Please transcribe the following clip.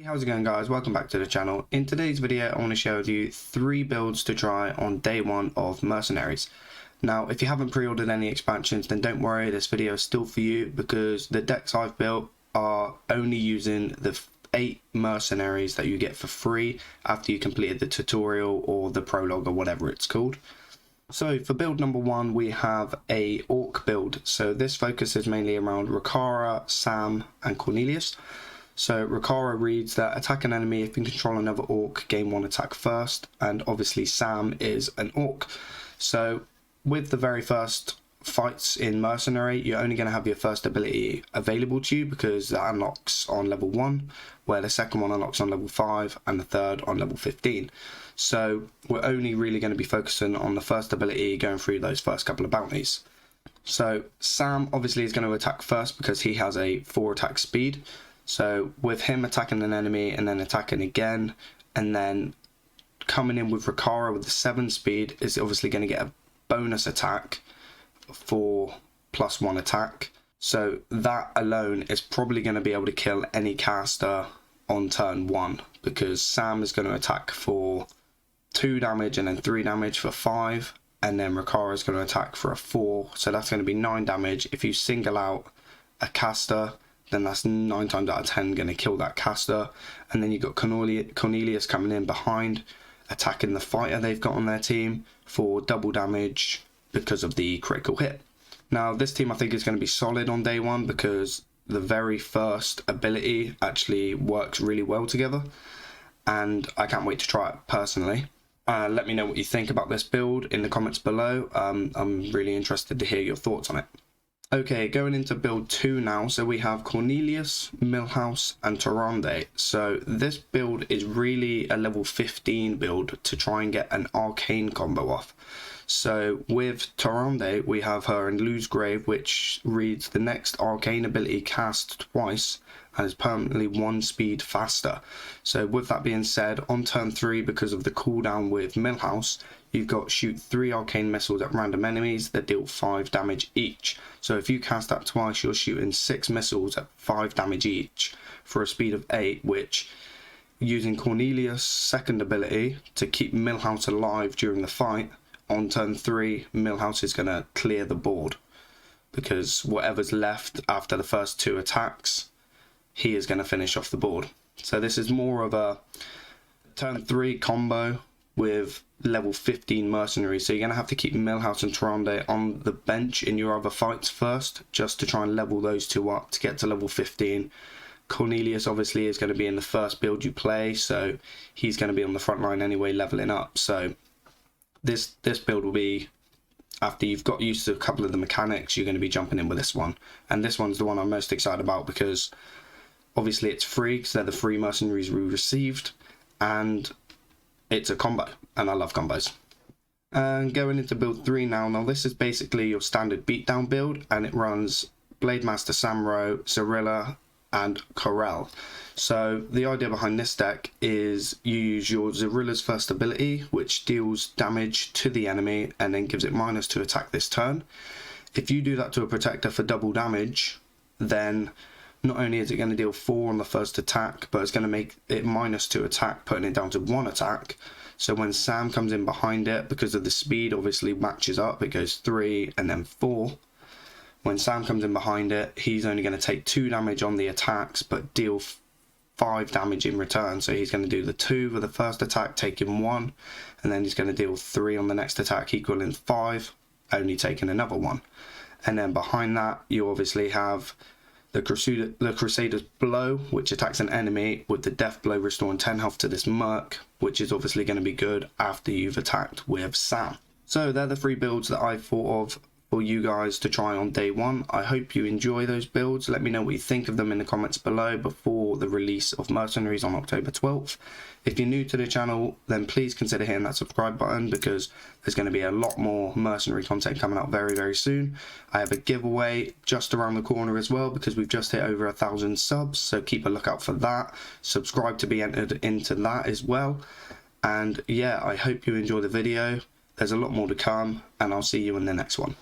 Hey, how's it going guys? Welcome back to the channel. In today's video I want to share with you 3 builds to try on day 1 of Mercenaries. Now if you haven't pre-ordered any expansions then don't worry, this video is still for you because the decks I've built are only using the 8 mercenaries that you get for free after you completed the tutorial or the prologue or whatever it's called. So for build number 1 we have a Orc build. So this focuses mainly around Rakara, Sam and Cornelius. So Rakara reads that attack an enemy if you control another Orc, gain 1 attack first, and obviously Sam is an Orc. So with the very first fights in Mercenary, you're only going to have your first ability available to you because that unlocks on level 1, where the second one unlocks on level 5 and the third on level 15. So we're only really going to be focusing on the first ability going through those first couple of bounties. So Sam obviously is going to attack first because he has a 4 attack speed. So with him attacking an enemy and then attacking again and then coming in with Rakara with the 7 speed is obviously going to get a bonus attack for +1 attack. So that alone is probably going to be able to kill any caster on turn 1 because Sam is going to attack for 2 damage and then 3 damage for 5, and then Rakara is going to attack for a 4, so that's going to be 9 damage. If you single out a caster, then that's 9 times out of 10 going to kill that caster. And then you've got Cornelius coming in behind, attacking the fighter they've got on their team for double damage because of the critical hit. Now this team I think is going to be solid on day 1 because the very first ability actually works really well together, and I can't wait to try it personally. Let me know what you think about this build in the comments below. I'm really interested to hear your thoughts on it. Okay, going into build 2 now, so we have Cornelius, Millhouse and Tyrande. So this build is really a level 15 build to try and get an arcane combo off. So with Tyrande we have her in Lose Grave, which reads the next arcane ability cast twice and is permanently 1 speed faster. So with that being said, on turn 3 because of the cooldown with Millhouse, you've got shoot 3 arcane missiles at random enemies that deal 5 damage each. So if you cast that twice, you're shooting 6 missiles at 5 damage each for a speed of 8, which using Cornelius' second ability to keep Millhouse alive during the fight, on turn 3 Millhouse is going to clear the board because whatever's left after the first 2 attacks, he is going to finish off the board. So this is more of a turn 3 combo with level 15 mercenaries, so you're going to have to keep Millhouse and Tyrande on the bench in your other fights first just to try and level those 2 up to get to level 15. Cornelius obviously is going to be in the first build you play, so he's going to be on the front line anyway leveling up. So this build will be, after you've got used to a couple of the mechanics, you're going to be jumping in with this one, and this one's the one I'm most excited about because obviously it's free because they're the free mercenaries we received, and it's a combo, and I love combos. And going into build 3 now this is basically your standard beatdown build, and it runs Blademaster Samro, Zarilla and Corel. So the idea behind this deck is you use your Zarilla's first ability, which deals damage to the enemy and then gives it -2 attack this turn. If you do that to a protector for double damage, then not only is it going to deal 4 on the first attack, but it's going to make it -2 attack, putting it down to 1 attack. So when Sam comes in behind it, because of the speed obviously matches up, it goes 3 and then 4. When Sam comes in behind it, he's only going to take 2 damage on the attacks, but deal 5 damage in return. So he's going to do the 2 for the first attack, taking 1, and then he's going to deal 3 on the next attack, equaling 5, only taking another 1. And then behind that, you obviously have the Crusader's Blow, which attacks an enemy with the death blow restoring 10 health to this merc, which is obviously going to be good after you've attacked with Sam. So they're the 3 builds that I thought of for you guys to try on day 1. I hope you enjoy those builds. Let me know what you think of them in the comments below before the release of Mercenaries on October 12th. If you're new to the channel, then please consider hitting that subscribe button because there's going to be a lot more mercenary content coming out very, very soon. I have a giveaway just around the corner as well because we've just hit over 1,000 subs, so keep a lookout for that. Subscribe to be entered into that as well. And yeah, I hope you enjoy the video. There's a lot more to come, and I'll see you in the next one.